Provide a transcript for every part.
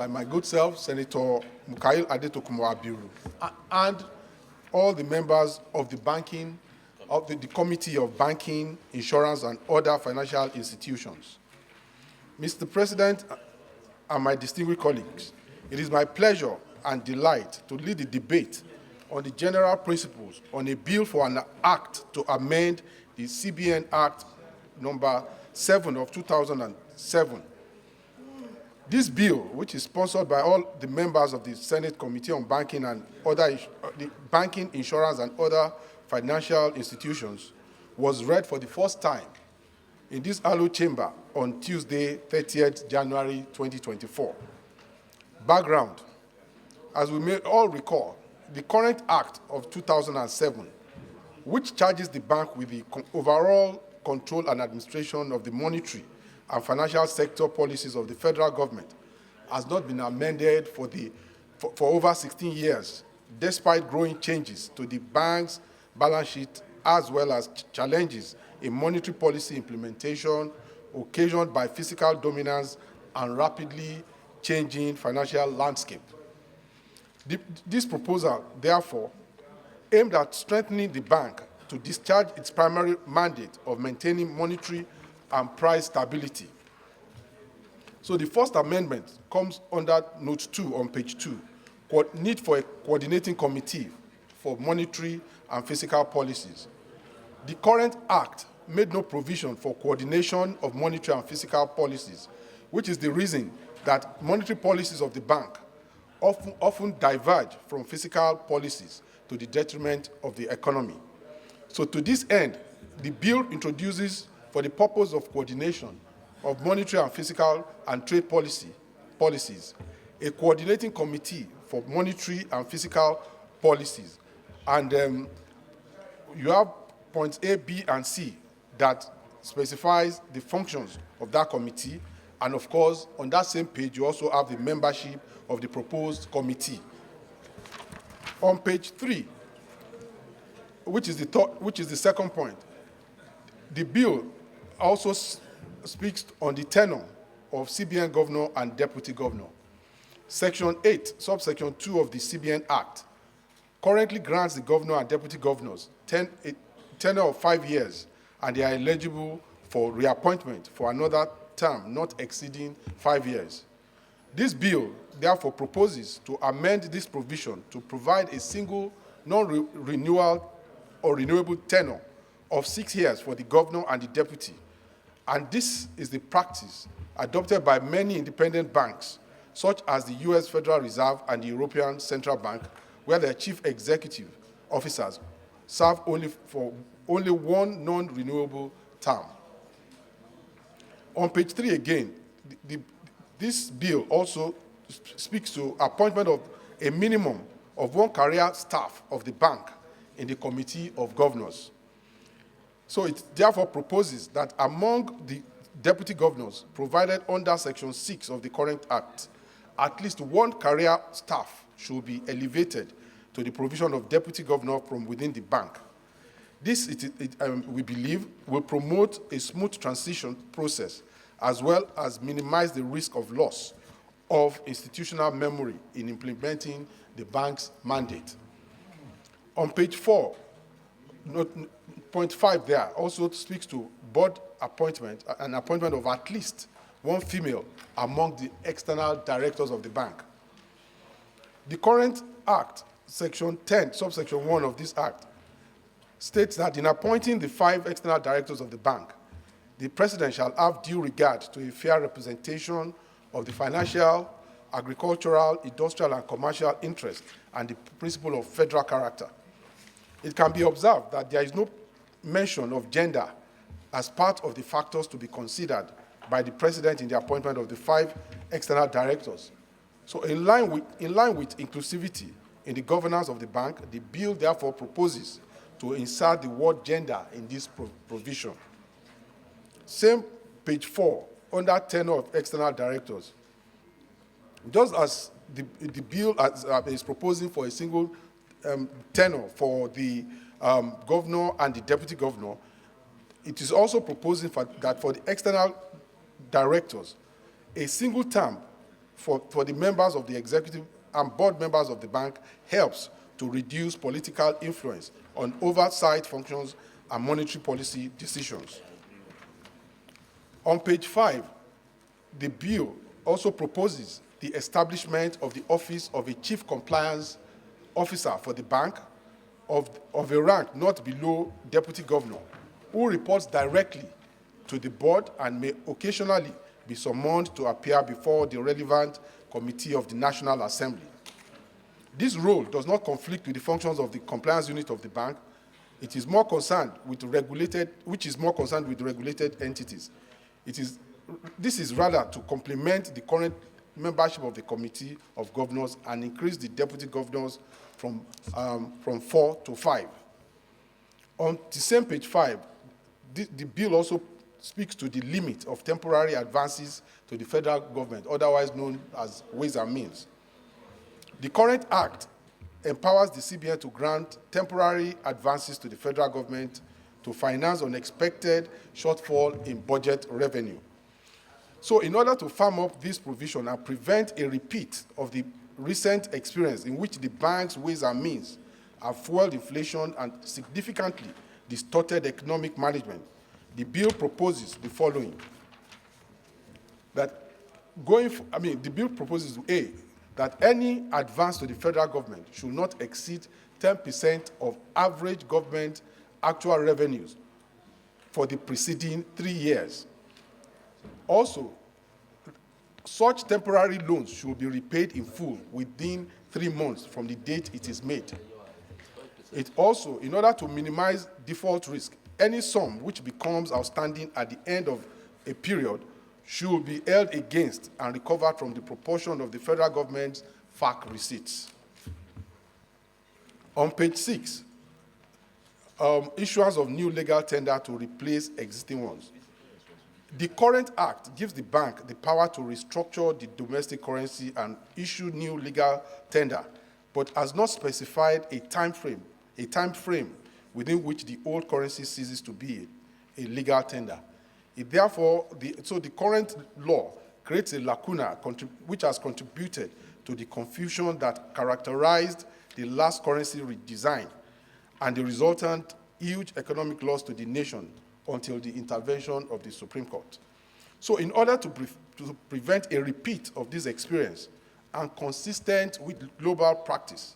by my good self, Senator Mukail Adetokunbo-Abiru, and all the members of the Committee of Banking, Insurance, and Other Financial Institutions. Mr. President and my distinguished colleagues, it is my pleasure and delight to lead the debate on the general principles on a bill for an act to amend the CBN Act number 7 of 2007. This bill, which is sponsored by all the members of the Senate Committee on Banking and the Banking, Insurance, and Other Financial Institutions, was read for the first time in this hallowed chamber on Tuesday, 30th January 2024. Background: as we may all recall, the current Act of 2007, which charges the bank with the overall control and administration of the monetary and financial sector policies of the federal government, has not been amended for over 16 years, despite growing changes to the bank's balance sheet as well as challenges in monetary policy implementation occasioned by fiscal dominance and rapidly changing financial landscape. This proposal, therefore, aimed at strengthening the bank to discharge its primary mandate of maintaining monetary and price stability. So the first amendment comes under Note 2 on page 2, need for a coordinating committee for monetary and fiscal policies. The current Act made no provision for coordination of monetary and fiscal policies, which is the reason that monetary policies of the bank often diverge from fiscal policies to the detriment of the economy. So to this end, the bill introduces, for the purpose of coordination of monetary and fiscal and trade policies, a coordinating committee for monetary and fiscal policies. And you have points A, B, and C that specifies the functions of that committee. And of course, on that same page, you also have the membership of the proposed committee. On page 3, which is the second point, the bill also speaks on the tenure of CBN governor and deputy governor. Section 8, subsection 2 of the CBN Act currently grants the governor and deputy governors a tenure of 5 years, and they are eligible for reappointment for another term not exceeding 5 years. This bill, therefore, proposes to amend this provision to provide a single non-renewal or renewable tenure of 6 years for the governor and the deputy. And this is the practice adopted by many independent banks, such as the US Federal Reserve and the European Central Bank, where their chief executive officers serve only one non-renewable term. On page 3 again, this bill also speaks to appointment of a minimum of 1 career staff of the bank in the Committee of Governors. So it therefore proposes that among the deputy governors provided under Section 6 of the current Act, at least 1 career staff should be elevated to the provision of deputy governor from within the bank. This, we believe, will promote a smooth transition process as well as minimize the risk of loss of institutional memory in implementing the bank's mandate. On page 4, point 5 there also speaks to board appointment, an appointment of at least 1 female among the external directors of the bank. The current Act, Section 10, subsection 1 of this Act, states that in appointing the 5 external directors of the bank, the President shall have due regard to a fair representation of the financial, agricultural, industrial, and commercial interests and the principle of federal character. It can be observed that there is no mention of gender as part of the factors to be considered by the President in the appointment of the 5 external directors. So in line with inclusivity in the governance of the bank, the bill therefore proposes to insert the word gender in this provision. Same page 4, under tenure of external directors. Just as the bill is proposing for a single tenure for the governor and the deputy governor, it is also proposing that for the external directors, a single term for the members of the executive and board members of the bank helps to reduce political influence on oversight functions and monetary policy decisions. On page 5, the bill also proposes the establishment of the office of a chief compliance officer for the bank of a rank not below deputy governor, who reports directly to the board and may occasionally be summoned to appear before the relevant committee of the National Assembly. This role does not conflict with the functions of the compliance unit of the bank. It is more concerned with regulated entities. This is rather to complement the current membership of the Committee of Governors and increase the deputy governors from 4 to 5. On the same page 5, the bill also speaks to the limit of temporary advances to the federal government, otherwise known as Ways and Means. The current act empowers the CBN to grant temporary advances to the federal government to finance unexpected shortfall in budget revenue. So in order to firm up this provision and prevent a repeat of the recent experience in which the bank's Ways and Means have fueled inflation and significantly distorted economic management, the bill proposes the following. The bill proposes A, that any advance to the federal government should not exceed 10% of average government actual revenues for the preceding 3 years. Also, such temporary loans should be repaid in full within 3 months from the date it is made. It also, in order to minimize default risk, any sum which becomes outstanding at the end of a period should be held against and recovered from the proportion of the federal government's FAC receipts. On page 6, issuance of new legal tender to replace existing ones. The current act gives the bank the power to restructure the domestic currency and issue new legal tender, but has not specified a time frame within which the old currency ceases to be a legal tender. Therefore, the current law creates a lacuna which has contributed to the confusion that characterized the last currency redesign and the resultant huge economic loss to the nation until the intervention of the Supreme Court. So in order to prevent a repeat of this experience and consistent with global practice,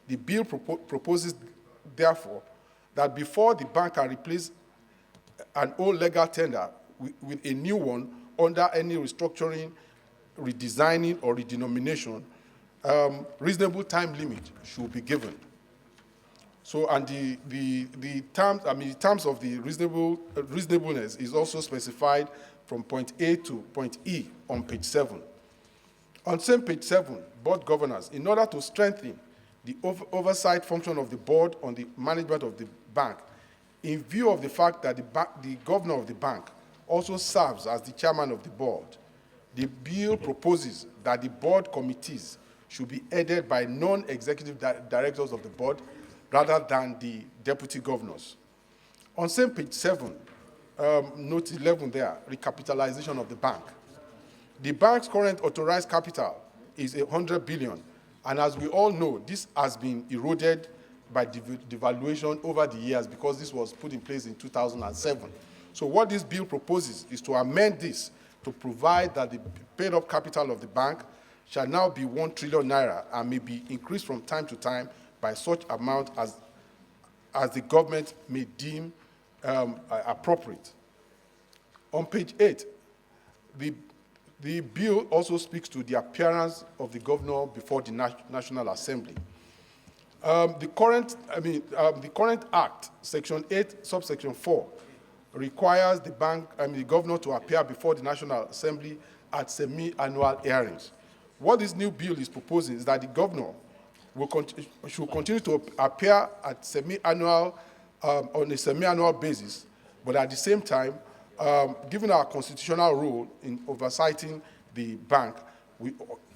the bill proposes, therefore, that before the bank can replace an old legal tender with a new one under any restructuring, redesigning, or redenomination, reasonable time limit should be given. So, and the terms of the reasonableness is also specified from point A to point E on page 7. On same page 7, board governance, in order to strengthen the oversight function of the board on the management of the bank, in view of the fact that the governor of the bank also serves as the chairman of the board, the bill proposes that the board committees should be headed by non-executive directors of the board rather than the deputy governors. On same page 7, note 11 there, recapitalization of the bank. The bank's current authorized capital is 100 billion, and as we all know, this has been eroded by devaluation over the years because this was put in place in 2007. So what this bill proposes is to amend this to provide that the paid-up capital of the bank shall now be 1 trillion naira and may be increased from time to time by such amount as the government may deem appropriate. On page 8, the bill also speaks to the appearance of the governor before the National Assembly. The current act, section 8, subsection 4, requires the governor to appear before the National Assembly at semi-annual hearings. What this new bill is proposing is that the governor should continue to appear at on a semi-annual basis, but at the same time, given our constitutional role in oversighting the bank,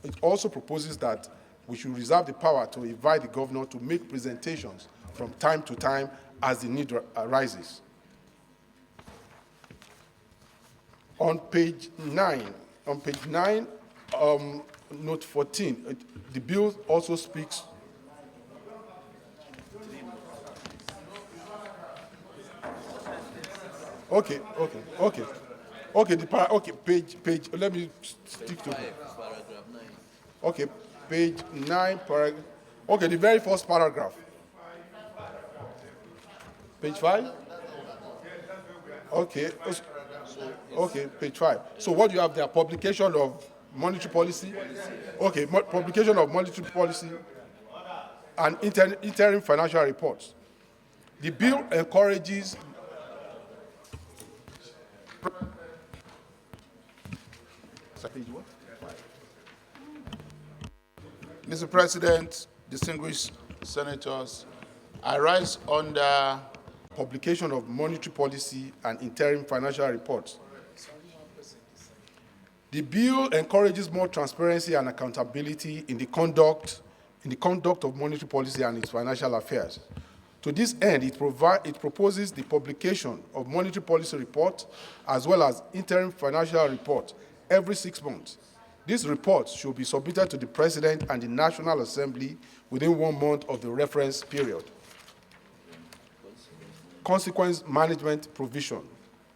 it also proposes that we should reserve the power to invite the governor to make presentations from time to time as the need arises. On page 9, note 14, the bill also speaks. Okay. Page. Let me stick to it. Okay, page 9, paragraph. Okay, the very first paragraph. Page 5? Okay. Okay, page 5. So what do you have there? Publication of monetary policy? Okay, publication of monetary policy and interim financial reports. The bill encourages Mr. President, distinguished senators, I rise under publication of monetary policy and interim financial reports. The bill encourages more transparency and accountability in the conduct of monetary policy and its financial affairs. To this end, it proposes the publication of monetary policy report as well as interim financial report every 6 months. These reports should be submitted to the President and the National Assembly within 1 month of the reference period. Consequence management provision.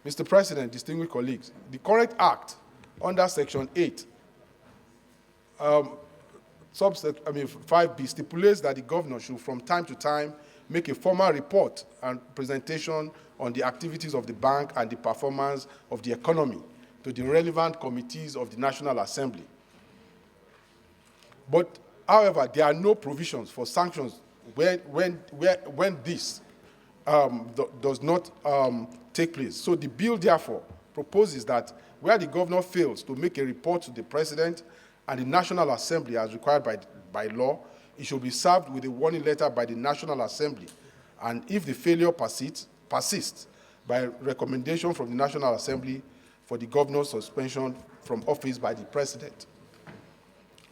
Mr. President, distinguished colleagues, the current act under Section 8, 5B, stipulates that the governor should from time to time make a formal report and presentation on the activities of the bank and the performance of the economy to the relevant committees of the National Assembly. But, however, there are no provisions for sanctions when this does not take place. So the bill, therefore, proposes that where the governor fails to make a report to the President and the National Assembly as required by law, it should be served with a warning letter by the National Assembly. And if the failure persists by recommendation from the National Assembly for the governor's suspension from office by the President.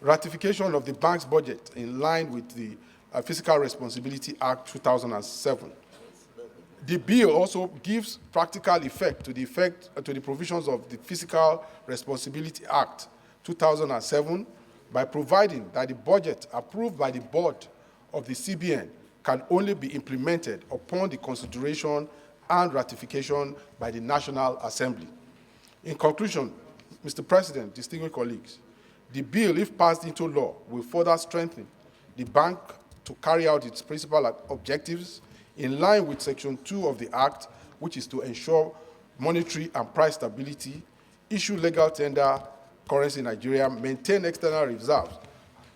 Ratification of the bank's budget in line with the Fiscal Responsibility Act 2007. The bill also gives practical effect to the provisions of the Fiscal Responsibility Act 2007 by providing that the budget approved by the board of the CBN can only be implemented upon the consideration and ratification by the National Assembly. In conclusion, Mr. President, distinguished colleagues, the bill, if passed into law, will further strengthen the bank to carry out its principal objectives in line with Section 2 of the Act, which is to ensure monetary and price stability, issue legal tender currency in Nigeria, maintain external reserves,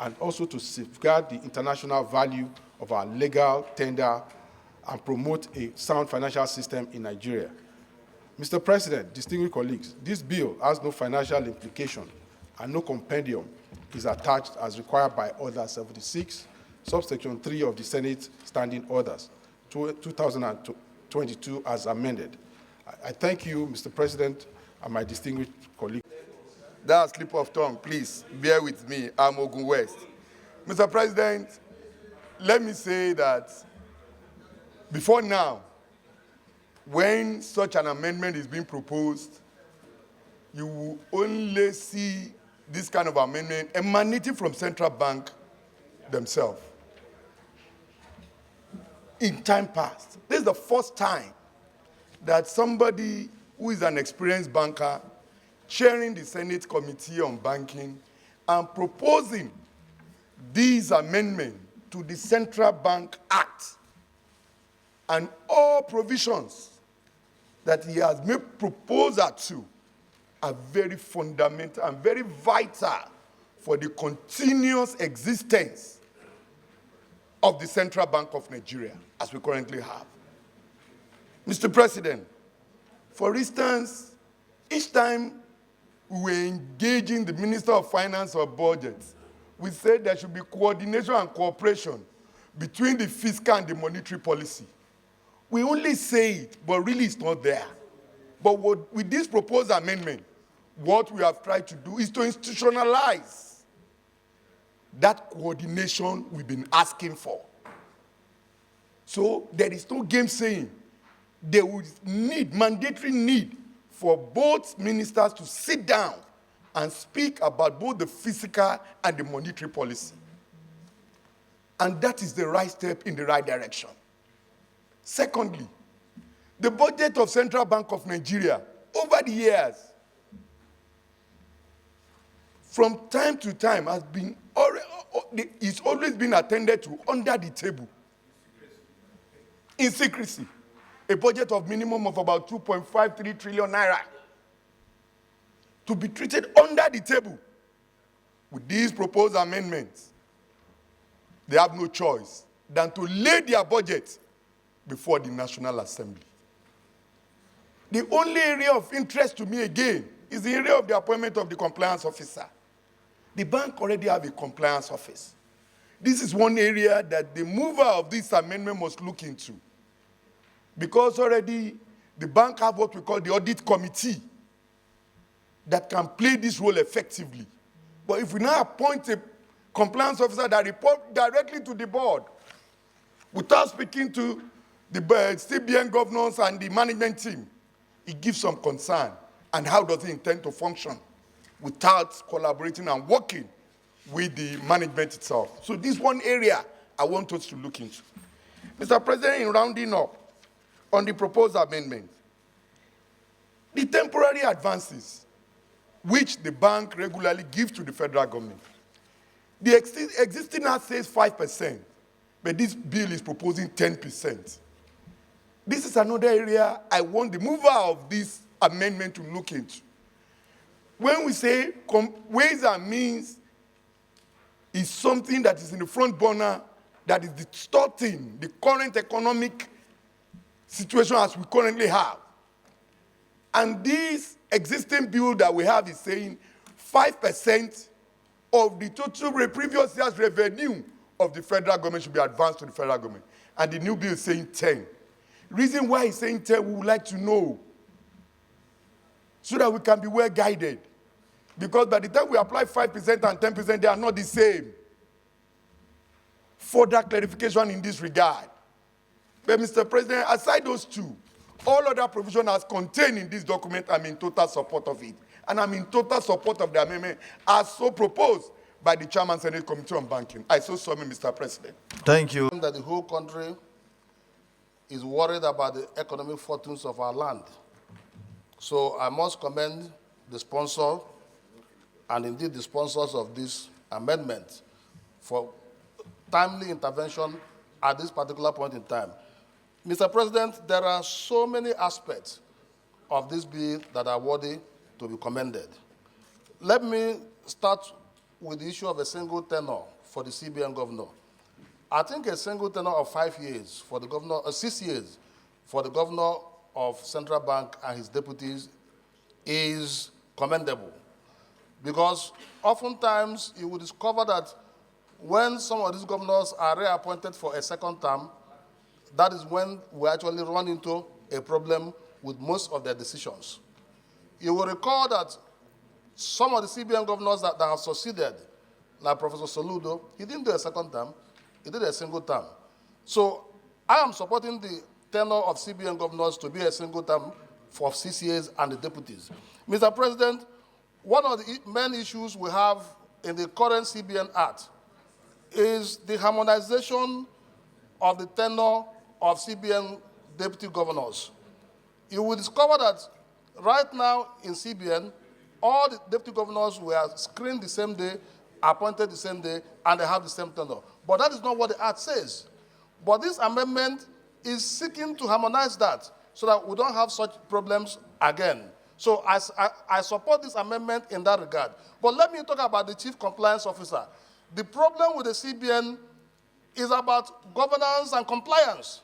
and also to safeguard the international value of our legal tender and promote a sound financial system in Nigeria. Mr. President, distinguished colleagues, this bill has no financial implication and no compendium is attached as required by Order 76, subsection 3 of the Senate Standing Orders 2022 as amended. I thank you, Mr. President, and my distinguished colleagues. That slip of tongue, please bear with me. I'm Ogun West. Mr. President, let me say that before now, when such an amendment is being proposed, you will only see this kind of amendment emanating from central bank themselves. In time past, this is the first time that somebody who is an experienced banker chairing the Senate Committee on Banking and proposing these amendments to the Central Bank Act and all provisions that he has made proposal to are very fundamental and very vital for the continuous existence of the Central Bank of Nigeria, as we currently have. Mr. President, for instance, each time we were engaging the Minister of Finance or Budget, we said there should be coordination and cooperation between the fiscal and the monetary policy. We only say it, but really it's not there. But with this proposed amendment, what we have tried to do is to institutionalize that coordination we've been asking for. So there is no game saying. There would mandatory need for both ministers to sit down and speak about both the fiscal and the monetary policy. And that is the right step in the right direction. Secondly, the budget of Central Bank of Nigeria over the years, from time to time, it's always been attended to under the table, in secrecy. A budget of minimum of about 2.53 trillion naira to be treated under the table. With these proposed amendments, they have no choice than to lay their budget before the National Assembly. The only area of interest to me again is the area of the appointment of the compliance officer. The bank already have a compliance office. This is one area that the mover of this amendment must look into, because already the bank have what we call the audit committee that can play this role effectively. But if we now appoint a compliance officer that reports directly to the board without speaking to the CBN governors and the management team, it gives some concern. And how does he intend to function without collaborating and working with the management itself? So this is one area I want us to look into. Mr. President, in rounding up on the proposed amendment, the temporary advances which the bank regularly gives to the federal government, the existing act says 5%, but this bill is proposing 10%. This is another area I want the mover of this amendment to look into. When we say ways and means is something that is in the front burner, that is distorting the current economic situation as we currently have. And this existing bill that we have is saying 5% of the total previous year's revenue of the federal government should be advanced to the federal government. And the new bill is saying 10. Reason why he's saying 10, we would like to know, so that we can be well guided. Because by the time we apply 5% and 10%, they are not the same. Further clarification in this regard. But Mr. President, aside those two, all other provisions as contained in this document, I'm in total support of it. And I'm in total support of the amendment as so proposed by the Chairman Senate Committee on Banking. I so submit, Mr. President. Thank you. That the whole country is worried about the economic fortunes of our land. So I must commend the sponsor and indeed the sponsors of this amendment for timely intervention at this particular point in time. Mr. President, there are so many aspects of this bill that are worthy to be commended. Let me start with the issue of a single tenure for the CBN governor. I think a single tenure of 5 years for the governor, 6 years for the governor of Central Bank and his deputies is commendable. Because oftentimes you will discover that when some of these governors are reappointed for a second term, that is when we actually run into a problem with most of their decisions. You will recall that some of the CBN governors that have succeeded, like Professor Soludo, he didn't do a second term, he did a single term. So I am supporting the tenure of CBN governors to be a single term for 6 years and the deputies. Mr. President, one of the main issues we have in the current CBN Act is the harmonization of the tenure of CBN deputy governors. You will discover that right now in CBN, all the deputy governors were screened the same day, appointed the same day, and they have the same tenure. But that is not what the Act says. But this amendment is seeking to harmonize that so that we don't have such problems again. So I support this amendment in that regard. But let me talk about the Chief Compliance Officer. The problem with the CBN is about governance and compliance.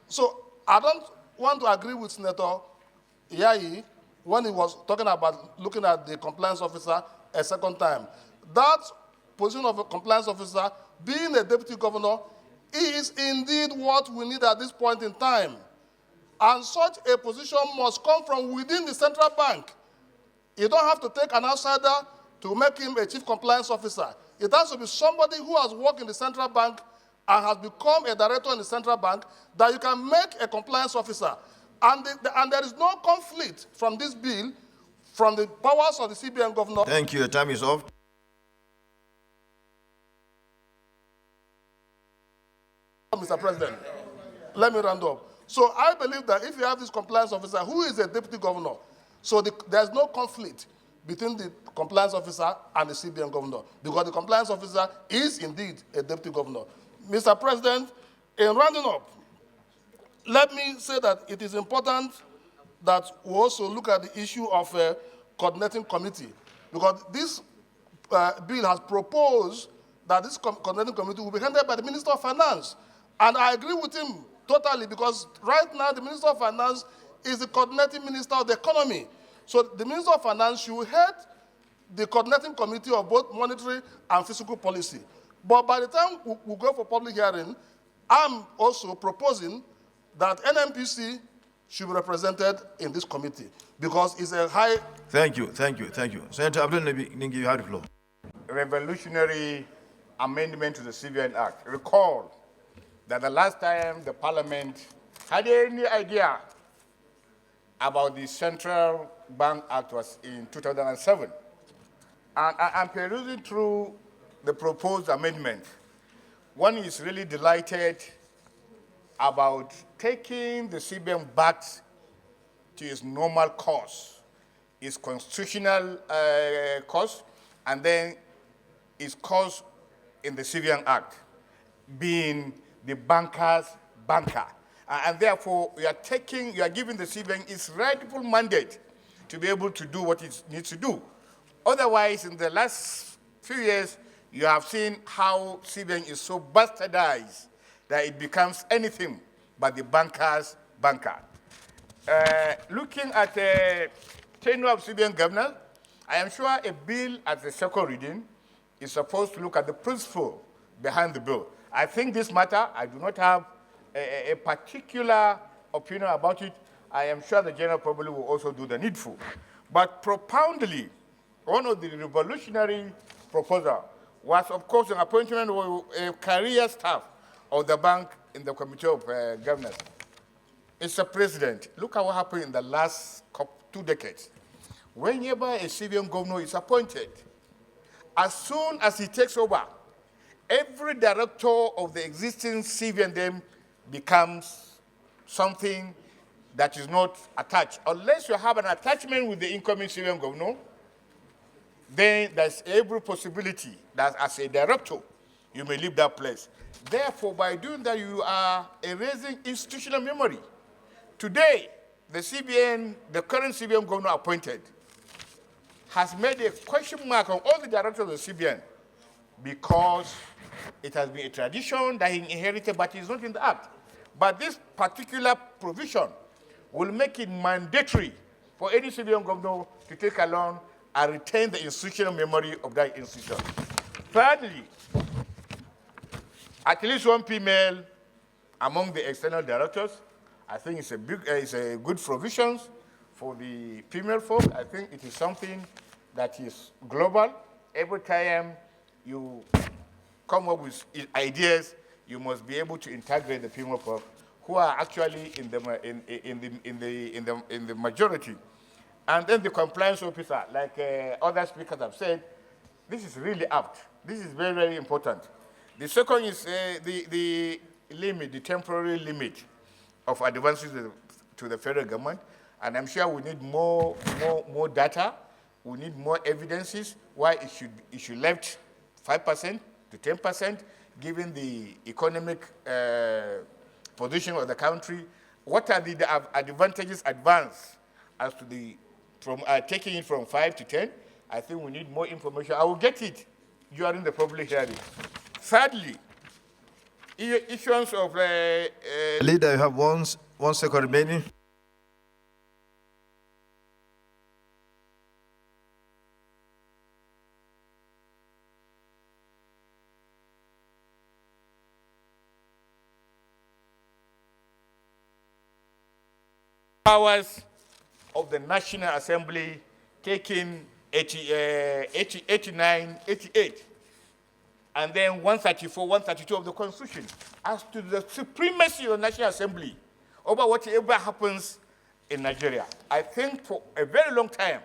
So I don't want to agree with Senator Yayi when he was talking about looking at the compliance officer a second time. That position of a compliance officer, being a deputy governor, is indeed what we need at this point in time. And such a position must come from within the central bank. You don't have to take an outsider to make him a chief compliance officer. It has to be somebody who has worked in the central bank and has become a director in the central bank that you can make a compliance officer. And there is no conflict from this bill from the powers of the CBN governor. Thank you. Your time is up. Mr. President, let me round up. So I believe that if you have this compliance officer who is a deputy governor, so there's no conflict between the compliance officer and the CBN governor, because the compliance officer is indeed a deputy governor. Mr. President, in rounding up, let me say that it is important that we also look at the issue of a coordinating committee, because this bill has proposed that this coordinating committee will be handled by the Minister of Finance. And I agree with him totally, because right now the Minister of Finance is the coordinating minister of the economy. So the Minister of Finance should head the coordinating committee of both monetary and fiscal policy. But by the time we go for public hearing, I'm also proposing that NMPC should be represented in this committee, because it's a high... Thank you. Senator Abdul Ningi, you have the floor. Revolutionary amendment to the CBN Act. Recall that the last time the Parliament had any idea about the Central Bank Act was in 2007. And I'm perusing through the proposed amendment. One is really delighted about taking the CBN back to its normal course, its constitutional course, and then its course in the CBN Act, being the banker's banker. And therefore, you are giving the CBN its rightful mandate to be able to do what it needs to do. Otherwise, in the last few years, you have seen how CBN is so bastardized that it becomes anything but the banker's banker. Looking at the tenure of CBN governance, I am sure a bill at the second reading is supposed to look at the principle behind the bill. I think this matter, I do not have a particular opinion about it. I am sure the general public will also do the needful. But propoundly, one of the revolutionary proposals was, of course, an appointment of a career staff of the bank in the Committee of Governors. Mr. President, look at what happened in the last 2 decades. Whenever a CBN governor is appointed, as soon as he takes over, every director of the existing CBN then becomes something that is not attached. Unless you have an attachment with the incoming CBN governor, then there's every possibility that as a director, you may leave that place. Therefore, by doing that, you are erasing institutional memory. Today, the current CBN governor appointed, has made a question mark on all the directors of the CBN because it has been a tradition that he inherited, but it's not in the Act. But this particular provision will make it mandatory for any CBN governor to take along and retain the institutional memory of that institution. Thirdly, at least one female among the external directors. I think it's a good provision for the female folk. I think it is something that is global. Every time you come up with ideas, you must be able to integrate the female folk who are actually in the majority. And then the compliance officer, like other speakers have said, this is really apt. This is very, very important. The second is the limit, the temporary limit of advances to the federal government. And I'm sure we need more data. We need more evidences why it should left 5% to 10%, given the economic position of the country. What are the advantages advanced as to taking it from 5 to 10? I think we need more information. I will get it during the public hearing. Thirdly, issuance of... Leader, you have 1 second remaining. Powers of the National Assembly taking 89, 88, and then 134, 132 of the Constitution as to the supremacy of the National Assembly over whatever happens in Nigeria. I think for a very long time,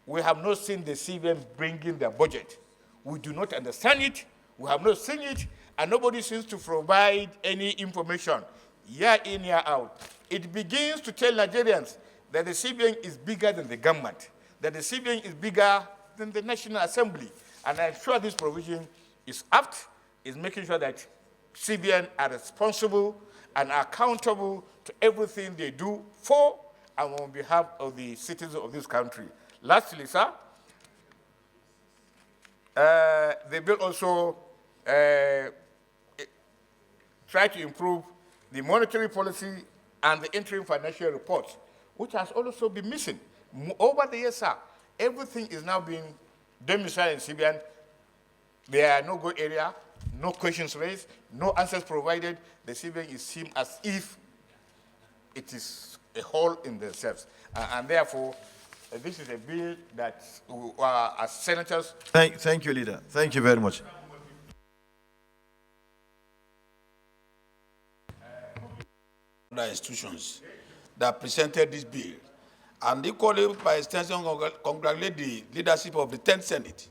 we have not seen the CBN bringing their budget. We do not understand it. We have not seen it, and nobody seems to provide any information, year in, year out. It begins to tell Nigerians that the CBN is bigger than the government, that the CBN is bigger than the National Assembly. And I'm sure this provision is apt, is making sure that CBN are responsible and accountable to everything they do for and on behalf of the citizens of this country. Lastly, sir, the bill also try to improve the monetary policy and the interim financial reports, which has also been missing. Over the years, sir, everything is now being domiciled in CBN. There are no go area, no questions raised, no answers provided. The CBN is seen as if it is a hole in themselves. And therefore, this is a bill that as senators... Thank you, Leader. Thank you very much. Other institutions that presented this bill, and equally by extension congratulate the leadership of the 10th Senate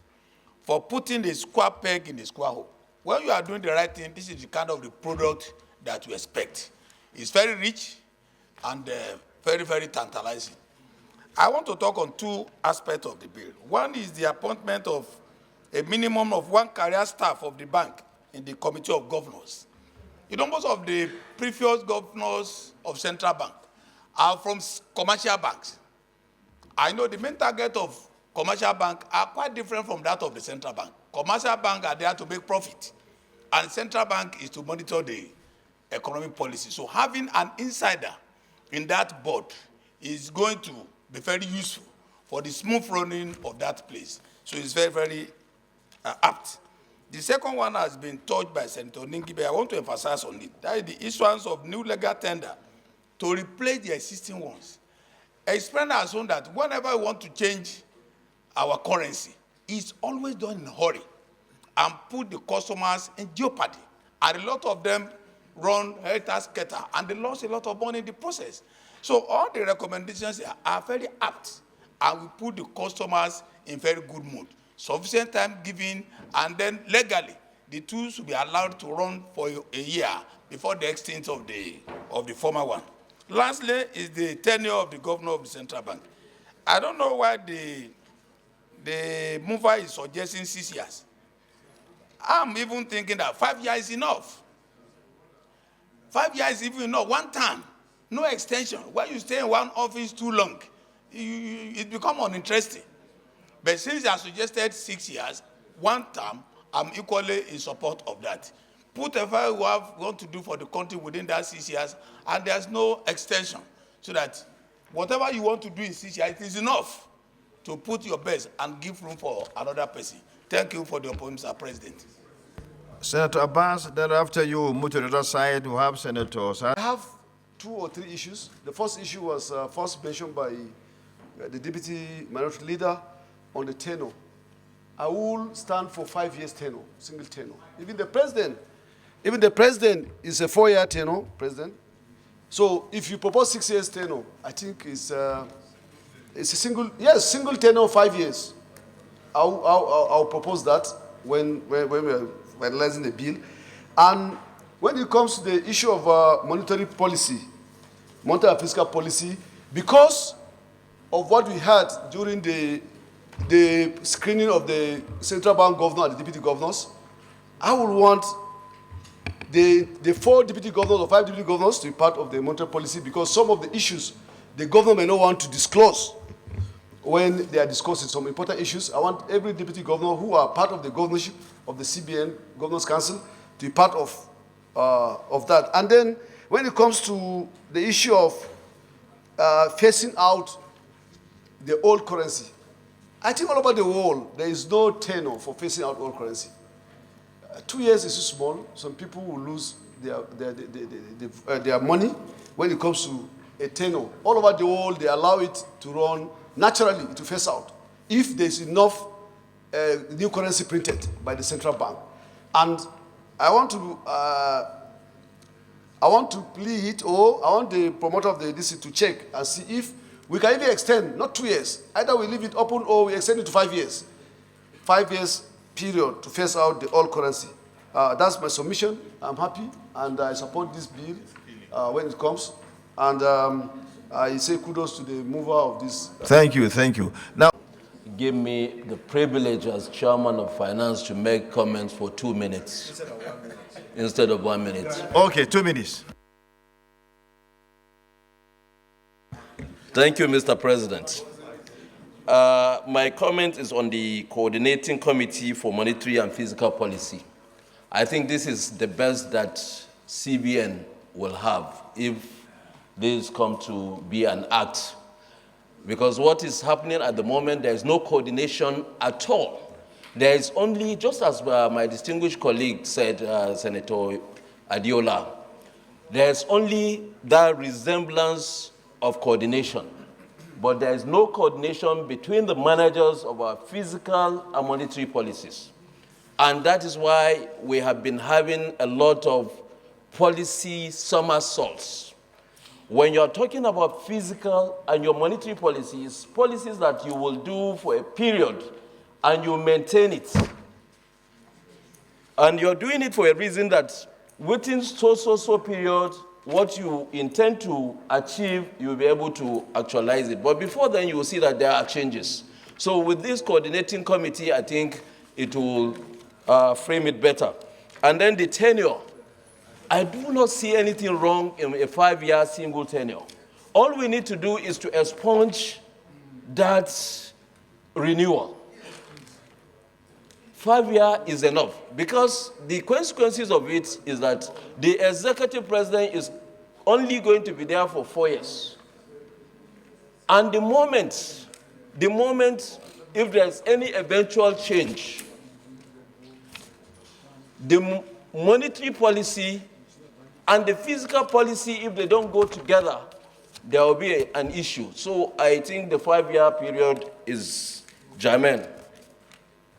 for putting the square peg in the square hole. When you are doing the right thing, this is the kind of the product that you expect. It's very rich and very, very tantalizing. I want to talk on two aspects of the bill. One is the appointment of a minimum of 1 career staff of the bank in the Committee of Governors. You know, most of the previous governors of central bank are from commercial banks. I know the main target of commercial bank are quite different from that of the central bank. Commercial bank are there to make profit, and central bank is to monitor the economic policy. So having an insider in that board is going to be very useful for the smooth running of that place. So it's very, very apt. The second one has been touched by Senator Ningibe. I want to emphasize on it. That is the issuance of new legal tender to replace the existing ones. Experience has shown that whenever we want to change our currency, it's always done in a hurry and put the customers in jeopardy. And a lot of them run scatter, and they lost a lot of money in the process. So all the recommendations are very apt, and we put the customers in very good mood. Sufficient time given, and then legally, the two should be allowed to run for a year before the extent of the former one. Lastly is the tenure of the governor of the central bank. I don't know why the mover is suggesting 6 years. I'm even thinking that 5 years is enough. 5 years is even enough, one term, no extension. When you stay in one office too long, it becomes uninteresting. But since I suggested 6 years, one term, I'm equally in support of that. Put whatever you want to do for the country within that 6 years, and there's no extension, so that whatever you want to do in 6 years, it is enough to put your best and give room for another person. Thank you for the opportunity, Mr. President. Senator Abbas, then after you move to the other side, we have Senator Sir. I have 2 or 3 issues. The first issue was first mentioned by the Deputy Minority Leader on the tenure. I will stand for 5 years tenure, single tenure. Even the president is a 4-year tenure, president. So if you propose 6 years tenure, I think it's a single tenure, 5 years. I'll propose that when we're finalizing the bill. And when it comes to the issue of monetary policy, monetary and fiscal policy, because of what we had during the screening of the central bank governor and the deputy governors, I would want the 4 deputy governors or 5 deputy governors to be part of the monetary policy, because some of the issues the governor may not want to disclose when they are discussing some important issues. I want every deputy governor who are part of the governorship of the CBN, Governors Council, to be part of that. And then when it comes to the issue of phasing out the old currency, I think all over the world, there is no tenure for phasing out old currency. 2 years is too small. Some people will lose their money when it comes to a tenure. All over the world, they allow it to run naturally, to phase out, if there's enough new currency printed by the central bank. And I want to plead, or I want the promoter of the DC to check and see if We can even extend, not 2 years. Either we leave it open or we extend it to 5 years. 5 years period to phase out the old currency. That's my submission. I'm happy, and I support this bill when it comes. And I say kudos to the mover of this. Thank you, thank you. Now, Give me the privilege as chairman of finance to make comments for 2 minutes instead of 1 minute. okay, 2 minutes. Thank you, Mr. President. My comment is on the Coordinating Committee for Monetary and Fiscal Policy. I think this is the best that CBN will have if this come to be an act. Because what is happening at the moment, there is no coordination at all. There is only, just as my distinguished colleague said, Senator Adiola, there is only that resemblance of coordination. But there is no coordination between the managers of our fiscal and monetary policies. And that is why we have been having a lot of policy somersaults. When you're talking about fiscal and your monetary policies, policies that you will do for a period and you maintain it. And you're doing it for a reason that within so period, what you intend to achieve, you'll be able to actualize it. But before then, you will see that there are changes. So with this coordinating committee, I think it will frame it better. And then the tenure. I do not see anything wrong in a 5-year single tenure. All we need to do is to expunge that renewal. 5 years is enough, because the consequences of it is that the executive president is only going to be there for 4 years. And the moment if there's any eventual change, the monetary policy and the fiscal policy, if they don't go together, there will be an issue. So I think the 5-year period is germane.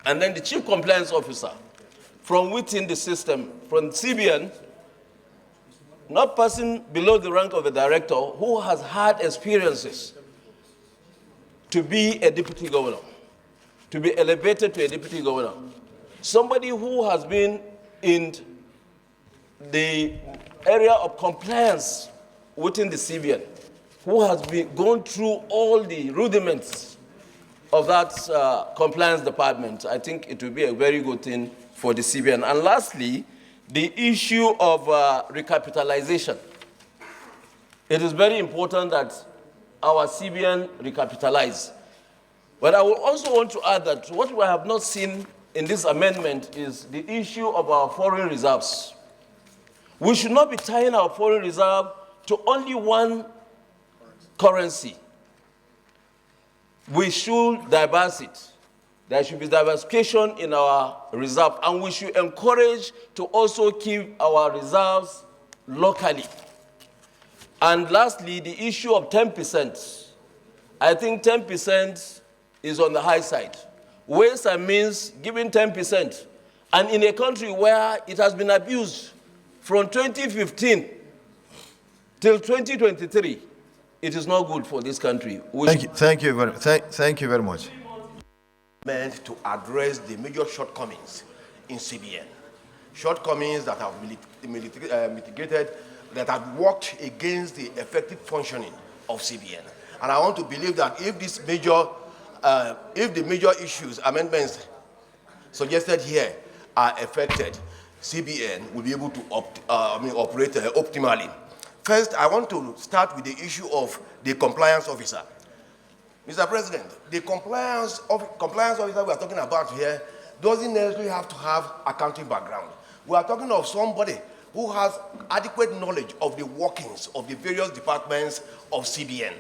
And then the chief compliance officer, from within the system, from CBN, not passing below the rank of a director, who has had experiences to be a deputy governor, to be elevated to a deputy governor. Somebody who has been in the area of compliance within the CBN, who has been gone through all the rudiments of that compliance department. I think it will be a very good thing for the CBN. And lastly, the issue of recapitalization. It is very important that our CBN recapitalize. But I will also want to add that what we have not seen in this amendment is the issue of our foreign reserves. We should not be tying our foreign reserve to only one currency. We should diverse it. There should be diversification in our reserve, and we should encourage to also keep our reserves locally. And lastly, the issue of 10%. I think 10% is on the high side. Ways and means giving 10%. And in a country where it has been abused from 2015 till 2023, it is not good for this country. Thank you very much. Meant to address the major shortcomings in CBN. Shortcomings that have mitigated, that have worked against the effective functioning of CBN. And I want to believe that if the major issues, amendments suggested here are affected, CBN will be able to operate optimally. First, I want to start with the issue of the compliance officer. Mr. President, the compliance officer we are talking about here doesn't necessarily have to have accounting background. We are talking of somebody who has adequate knowledge of the workings of the various departments of CBN.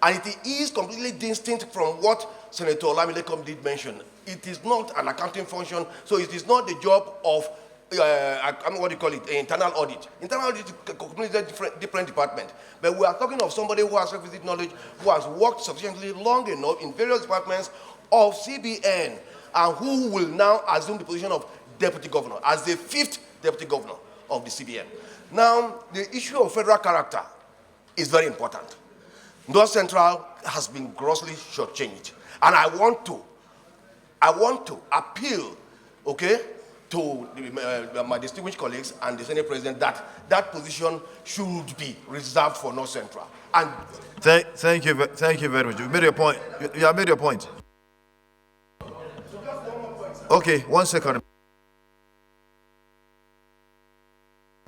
And it is completely distinct from what Senator Olamilekan did mention. It is not an accounting function, so it is not the job of what do you call it, internal audit. Internal audit is a completely different department. But we are talking of somebody who has requisite knowledge, who has worked sufficiently long enough in various departments of CBN, and who will now assume the position of deputy governor, as the 5th deputy governor of the CBN. Now, the issue of federal character is very important. North Central has been grossly shortchanged. And I want to appeal, okay, to my distinguished colleagues and the Senate President that that position should be reserved for North Central. And thank you very much. You made your point. You have made your point. Okay, 1 second.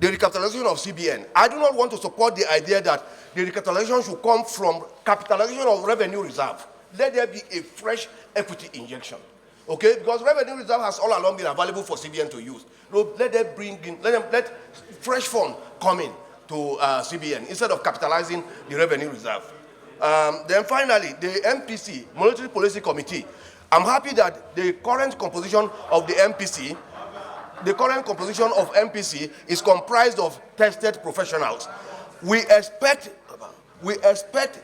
The recapitalization of CBN. I do not want to support the idea that the recapitalization should come from capitalization of revenue reserve. Let there be a fresh equity injection. Okay? Because revenue reserve has all along been available for CBN to use. So let them bring in, let fresh fund come in to CBN instead of capitalizing the revenue reserve. Then finally, the MPC, Monetary Policy Committee. I'm happy that the current composition of the MPC is comprised of tested professionals. We expect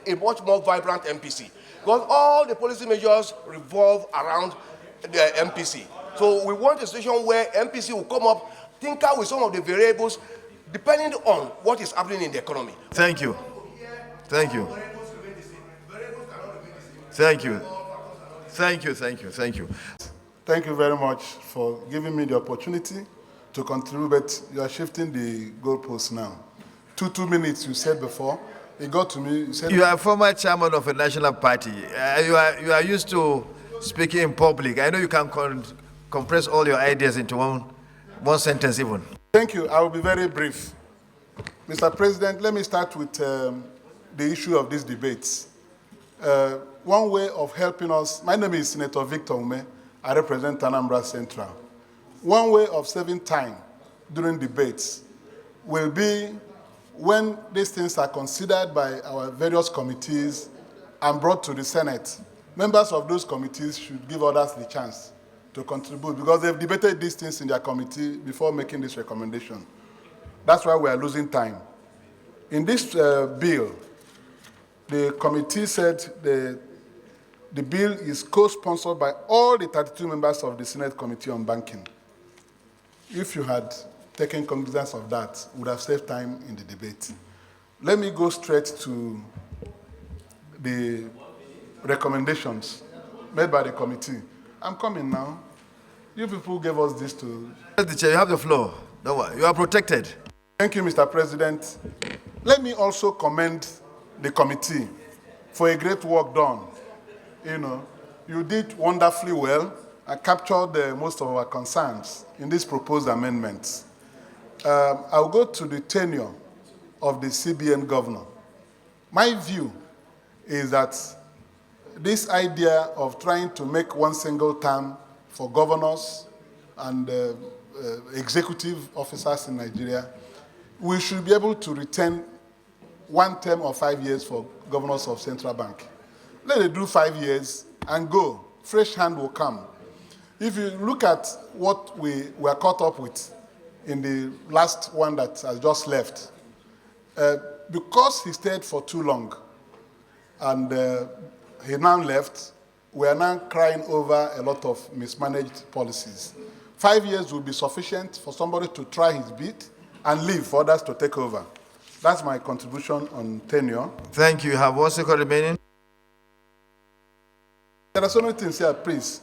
a much more vibrant MPC because all the policy measures revolve around the MPC. So we want a situation where MPC will come up, tinker with some of the variables depending on what is happening in the economy. Thank you. Thank you. Thank you. Thank you. Thank you. Thank you. Thank you very much for giving me the opportunity to contribute, but you are shifting the goalposts now. 2 minutes you said before, it got to me, you said... You are a former chairman of a national party. You are used to speaking in public. I know you can compress all your ideas into one sentence even. Thank you. I will be very brief. Mr. President, let me start with the issue of these debates. One way of helping us, my name is Senator Victor Ume. I represent Anambra Central. One way of saving time during debates will be when these things are considered by our various committees and brought to the Senate. Members of those committees should give others the chance to contribute because they've debated these things in their committee before making this recommendation. That's why we are losing time. In this bill, the committee said the bill is co-sponsored by all the 32 members of the Senate Committee on Banking. If you had taken cognizance of that, we would have saved time in the debate. Let me go straight to the recommendations made by the committee. I'm coming now. You people gave us this to... The chair, you have the floor. Don't worry. You are protected. Thank you, Mr. President. Let me also commend the committee for a great work done. You did wonderfully well and captured most of our concerns in these proposed amendments. I'll go to the tenure of the CBN governor. My view is that this idea of trying to make one single term for governors and executive officers in Nigeria, we should be able to retain one term of 5 years for governors of central bank. Let it do 5 years and go. Fresh hand will come. If you look at what we were caught up with in the last one that has just left, because he stayed for too long and he now left, we are now crying over a lot of mismanaged policies. 5 years will be sufficient for somebody to try his bit and leave for others to take over. That's my contribution on tenure. Thank you. You have 1 second remaining. There are so many things here, please.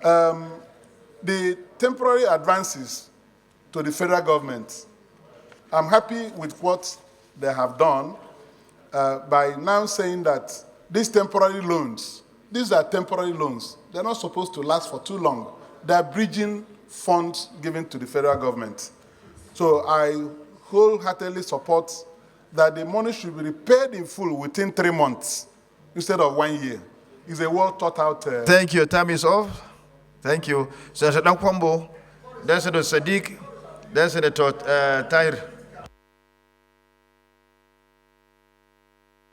The temporary advances to the federal government, I'm happy with what they have done by now saying that these temporary loans, these are temporary loans. They're not supposed to last for too long. They're bridging funds given to the federal government. So I wholeheartedly support that the money should be repaid in full within 3 months instead of 1 year. It's a well thought out. Thank you. Time is off. Thank you. Senator Dankwambo, then Senator Sadiq, then Senator Tahir.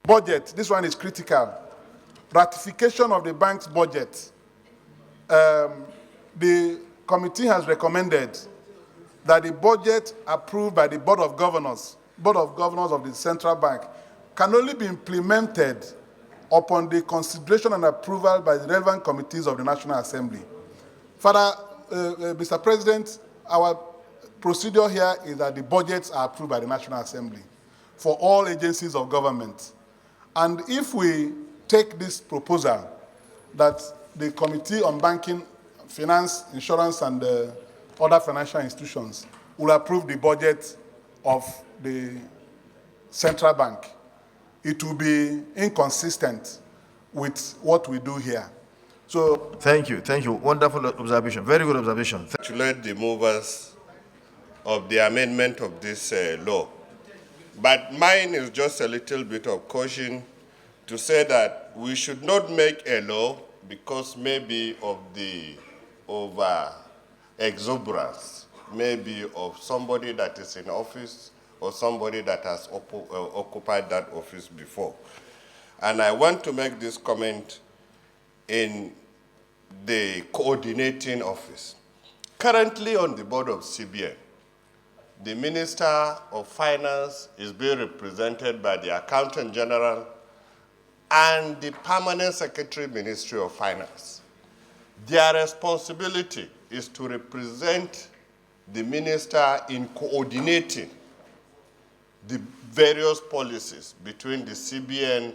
Budget. This one is critical. Ratification of the bank's budget. The committee has recommended that the budget approved by the Board of Governors of the Central Bank can only be implemented upon the consideration and approval by the relevant committees of the National Assembly. Further, Mr. President, our procedure here is that the budgets are approved by the National Assembly for all agencies of government. And if we take this proposal that the Committee on Banking, Finance, Insurance, and other financial institutions will approve the budget of the central bank, it will be inconsistent with what we do here. So, thank you. Wonderful observation. Very good observation. Congratulate the movers of the amendment of this law. But mine is just a little bit of caution to say that we should not make a law because maybe of the over exuberance, maybe of somebody that is in office or somebody that has occupied that office before. And I want to make this comment in the coordinating office. Currently on the board of CBN, the Minister of Finance is being represented by the Accountant General and the Permanent Secretary Ministry of Finance. Their responsibility is to represent the minister in coordinating the various policies between the CBN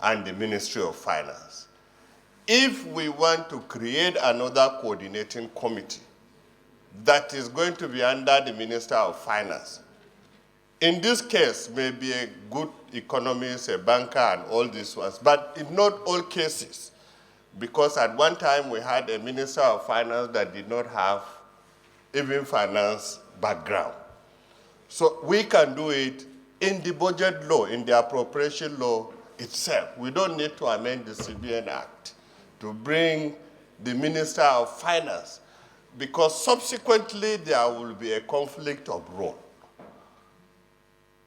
and the Ministry of Finance. If we want to create another coordinating committee that is going to be under the Minister of Finance, in this case, maybe a good economist, a banker, and all these ones, but in not all cases, because at one time we had a Minister of Finance that did not have even finance background. So we can do it in the budget law, in the appropriation law itself. We don't need to amend the CBN Act to bring the Minister of Finance, because subsequently there will be a conflict of role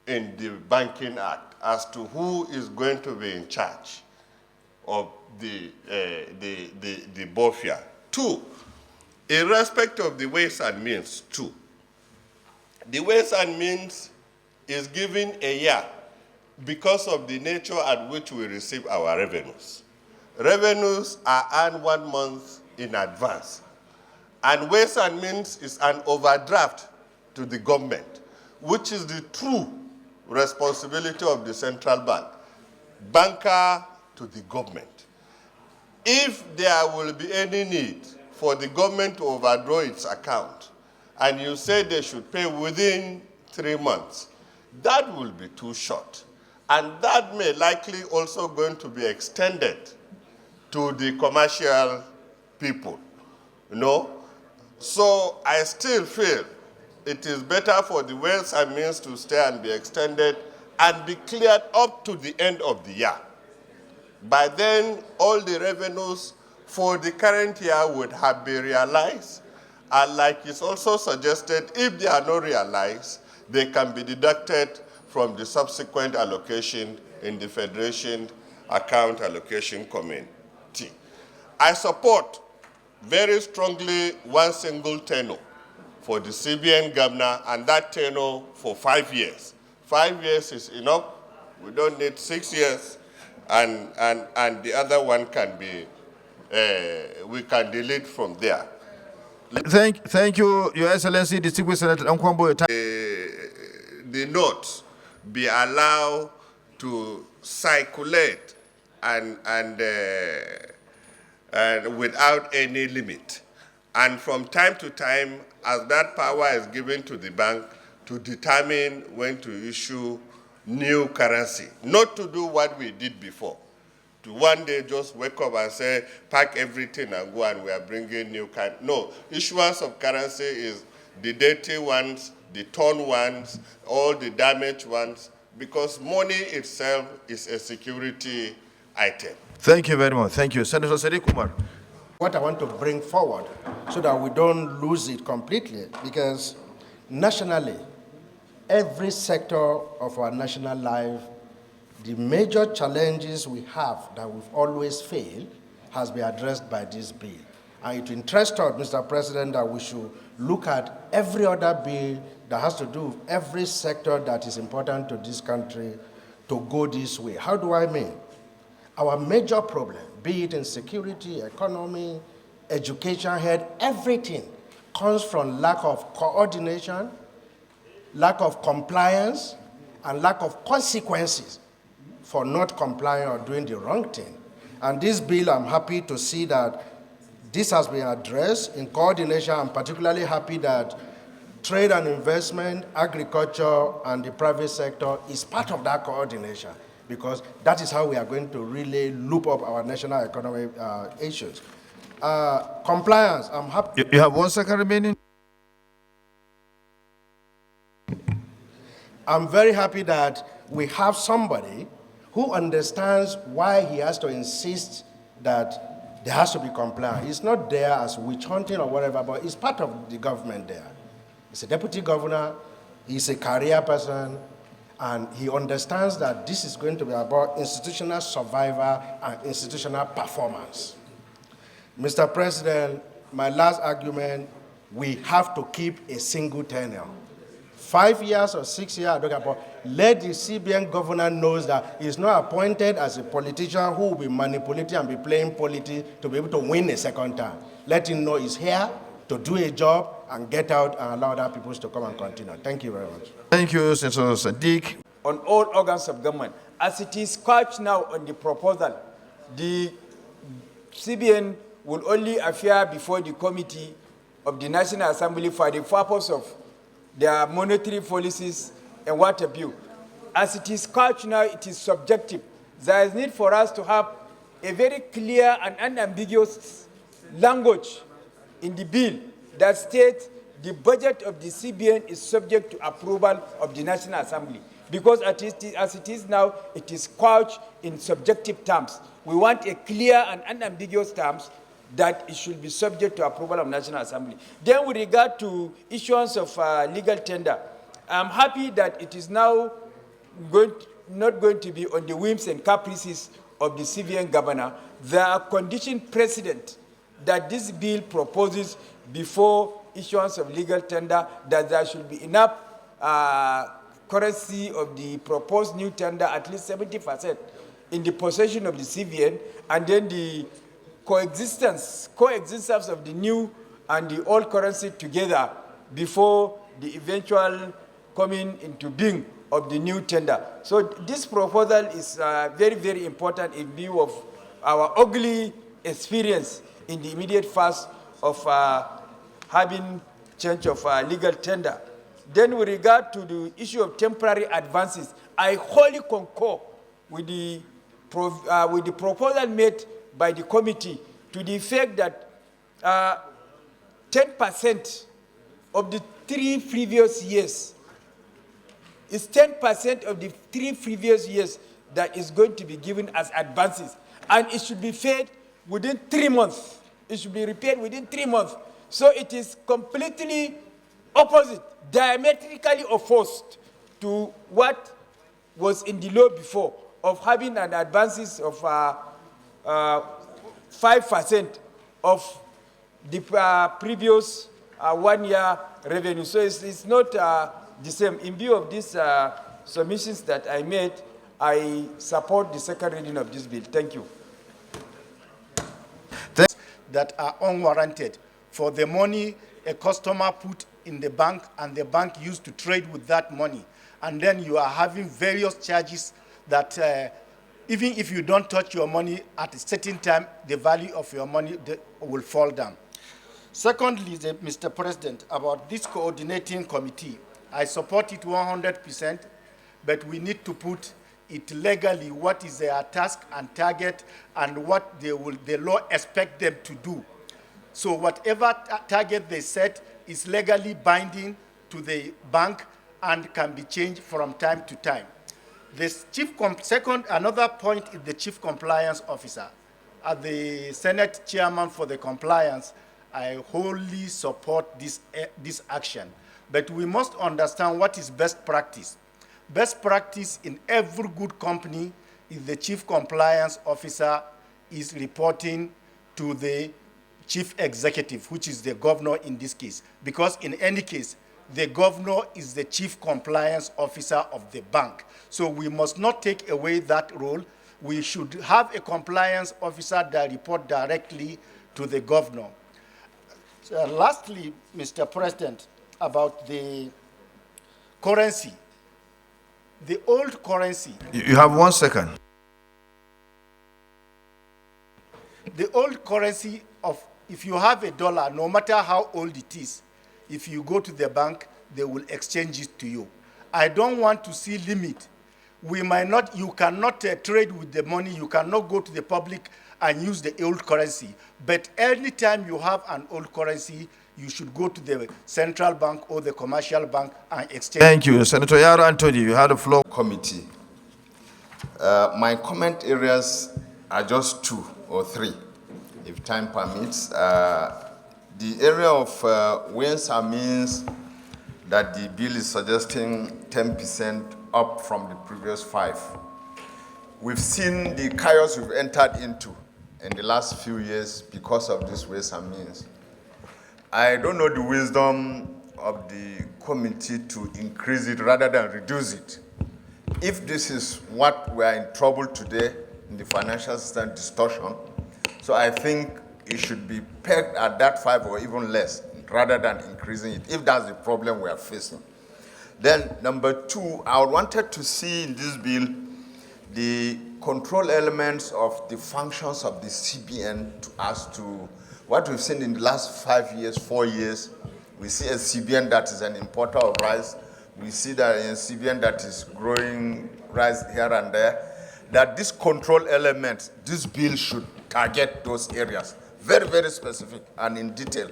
in the Banking Act as to who is going to be in charge of the BOFIA. Two, in respect of the Ways and Means, too, the Ways and Means is given a year because of the nature at which we receive our revenues. Revenues are earned 1 month in advance. And Ways and Means is an overdraft to the government, which is the true responsibility of the central bank, banker to the government. If there will be any need for the government to overdraw its account, and you say they should pay within 3 months, that will be too short. And that may likely also going to be extended to the commercial people, you know? So I still feel it is better for the Ways and Means to stay and be extended and be cleared up to the end of the year. By then, all the revenues for the current year would have been realized, and like it's also suggested, if they are not realized, they can be deducted from the subsequent allocation in the Federation Account Allocation Committee. I support very strongly one single tenure for the CBN governor, and that tenure for 5 years. 5 years is enough. We don't need 6 years, and the other one can be, we can delete from there. Thank you, Your Excellency, Distinguished Senator Nkwambo. The notes be allowed to circulate and without any limit. And from time to time, as that power is given to the bank to determine when to issue new currency, not to do what we did before, to one day just wake up and say, pack everything and go and we are bringing new currency. No, issuance of currency is the dirty ones, the torn ones, all the damaged ones, because money itself is a security item. Thank you very much. Thank you. Senator Sadiq Umar. What I want to bring forward so that we don't lose it completely, because nationally, every sector of our national life, the major challenges we have that we've always failed has been addressed by this bill. And it interests us, Mr. President, that we should look at every other bill that has to do with every sector that is important to this country to go this way. How do I mean? Our major problem, be it in security, economy, education, health, everything comes from lack of coordination, lack of compliance, and lack of consequences for not complying or doing the wrong thing. And this bill, I'm happy to see that this has been addressed in coordination. I'm particularly happy that trade and investment, agriculture, and the private sector is part of that coordination, because that is how we are going to really loop up our national economic issues. Compliance, I'm happy. You have 1 second remaining. I'm very happy that we have somebody who understands why he has to insist that there has to be compliance. He's not there as witch hunting or whatever, but he's part of the government there. He's a deputy governor, he's a career person, and he understands that this is going to be about institutional survival and institutional performance. Mr. President, my last argument, we have to keep a single tenure. 5 years or 6 years, I don't care, but let the CBN governor knows that he's not appointed as a politician who will be manipulating and be playing politics to be able to win a second term. Let him know he's here to do a job and get out and allow other people to come and continue. Thank you very much. Thank you, Senator Sadiq. On all organs of government, as it is couched now on the proposal, the CBN will only appear before the committee of the National Assembly for the purpose of their monetary policies and what have you. As it is couched now, it is subjective. There is need for us to have a very clear and unambiguous language in the bill that states the budget of the CBN is subject to approval of the National Assembly. Because as it is now, it is couched in subjective terms. We want a clear and unambiguous terms that it should be subject to approval of National Assembly. Then with regard to issuance of legal tender, I'm happy that it is now not going to be on the whims and caprices of the CBN governor. There are conditioned precedent that this bill proposes before issuance of legal tender, that there should be enough currency of the proposed new tender, at least 70% in the possession of the CBN, and then the coexistence of the new and the old currency together before the eventual coming into being of the new tender. So this proposal is very, very important in view of our ugly experience in the immediate past of having change of legal tender. Then with regard to the issue of temporary advances, I wholly concur with the proposal made by the committee to the effect that 10% of the 3 previous years is 10% of the 3 previous years that is going to be given as advances. And it should be paid within 3 months. It should be repaid within 3 months. So it is completely opposite, diametrically opposed to what was in the law before, of having an advances of 5% of the previous 1 year revenue. So it's not the same. In view of these submissions that I made, I support the second reading of this bill. Thank you. That are unwarranted for the money a customer put in the bank and the bank used to trade with that money. And then you are having various charges that even if you don't touch your money at a certain time, the value of your money will fall down. Secondly, Mr. President, about this coordinating committee, I support it 100%, but we need to put it legally, what is their task and target and what the law expect them to do. So whatever target they set is legally binding to the bank and can be changed from time to time. Another point is the chief compliance officer. As the Senate chairman for the compliance, I wholly support this action. But we must understand what is best practice. Best practice in every good company is the chief compliance officer is reporting to the chief executive, which is the governor in this case. Because in any case, the governor is the chief compliance officer of the bank. So we must not take away that role. We should have a compliance officer that report directly to the governor. Lastly, Mr. President, about the currency. The old currency. You have 1 second. The old currency of, if you have a dollar, no matter how old it is, if you go to the bank, they will exchange it to you. I don't want to see limit. We might not, you cannot trade with the money, you cannot go to the public and use the old currency. But anytime you have an old currency, you should go to the central bank or the commercial bank and exchange. Thank you. Senator Yaro Anthony, you had the floor. Committee. My comment areas are just 2 or 3, if time permits. The area of ways and means that the bill is suggesting 10% up from the previous 5. We've seen the chaos we've entered into in the last few years because of this ways and means. I don't know the wisdom of the committee to increase it rather than reduce it. If this is what we are in trouble today in the financial system distortion, so I think it should be pegged at that 5 or even less rather than increasing it, if that's the problem we are facing. Then number 2, I wanted to see in this bill the control elements of the functions of the CBN as to what we've seen in the last 5 years, 4 years. We see a CBN that is an importer of rice. We see that in a CBN that is growing rice here and there. That this control element, this bill should target those areas. Very, very specific and in detail.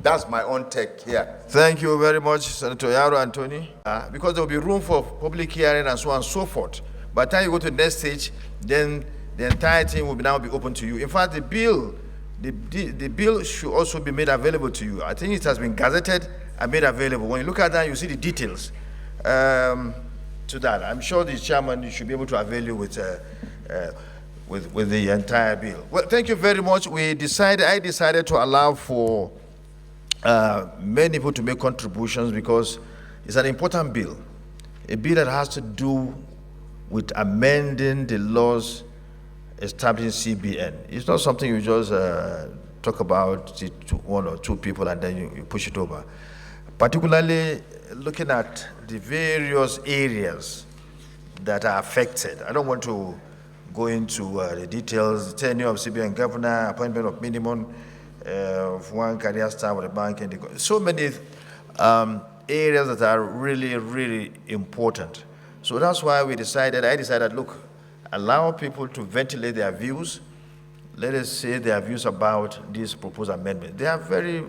That's my own take here. Thank you very much, Senator Yaro Anthony. Because there will be room for public hearing and so on and so forth. By the time you go to the next stage, then the entire thing will now be open to you. In fact, the bill should also be made available to you. I think it has been gazetted and made available. When you look at that, you see the details to that. I'm sure the chairman should be able to avail you with the entire bill. Well, thank you very much. I decided to allow for many people to make contributions because it's an important bill, a bill that has to do with amending the laws establishing CBN. It's not something you just talk about to 1 or 2 people and then you push it over. Particularly looking at the various areas that are affected. I don't want to go into the details, the tenure of CBN governor, appointment of minimum of 1 career staff of the bank, and so many areas that are really, really important. So that's why I decided, look, allow people to ventilate their views. Let us say their views about this proposed amendment. They are very,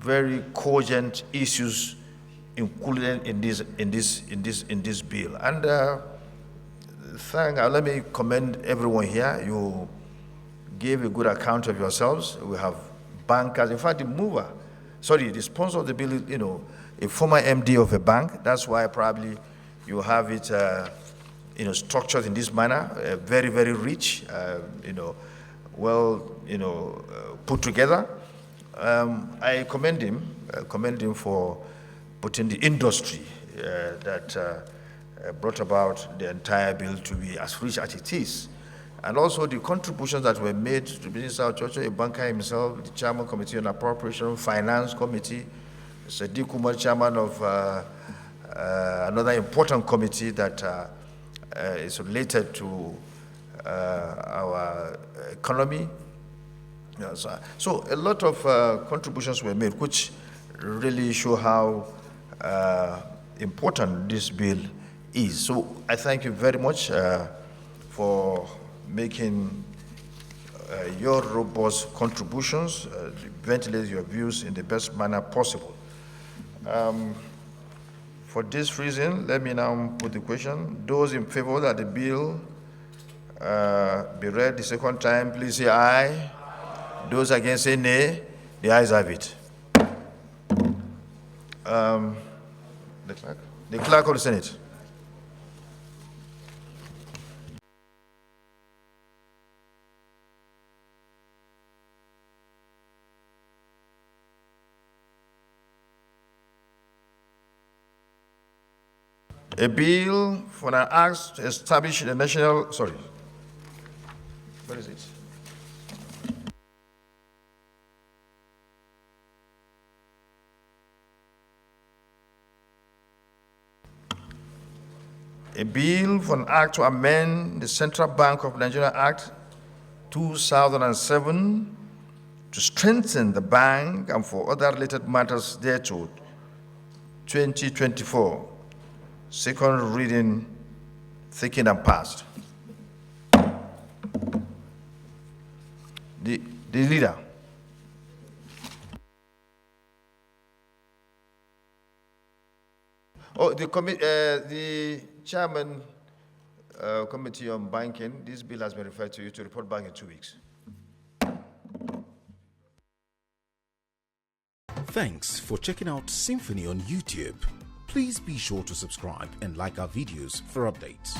very cogent issues included in this bill. And let me commend everyone here. You gave a good account of yourselves. We have bankers. In fact, the sponsor of the bill, a former MD of a bank. That's why probably you have it, structured in this manner, very, very rich, put together. I commend him for putting the industry that brought about the entire bill to be as rich as it is. And also the contributions that were made to the Minister of Church, a banker himself, the Chairman Committee on Appropriation, Finance Committee, Sadiq Kumar, Chairman of another important committee that is related to our economy. So a lot of contributions were made, which really show how important this bill is. So I thank you very much for making your robust contributions, ventilate your views in the best manner possible. For this reason, let me now put the question. Those in favor that the bill be read the second time, please say aye. Those against say nay. The ayes have it. The clerk of the Senate. A bill for an act to establish the national, where is it? a bill for an act to amend the Central Bank of Nigeria Act 2007 to strengthen the bank and for other related matters thereto, 2024. Second reading, taken and passed. The leader. Oh, the chairman committee on banking, this bill has been referred to you to report back in 2 weeks. Thanks for checking out SYMFONI on YouTube. Please be sure to subscribe and like our videos for updates.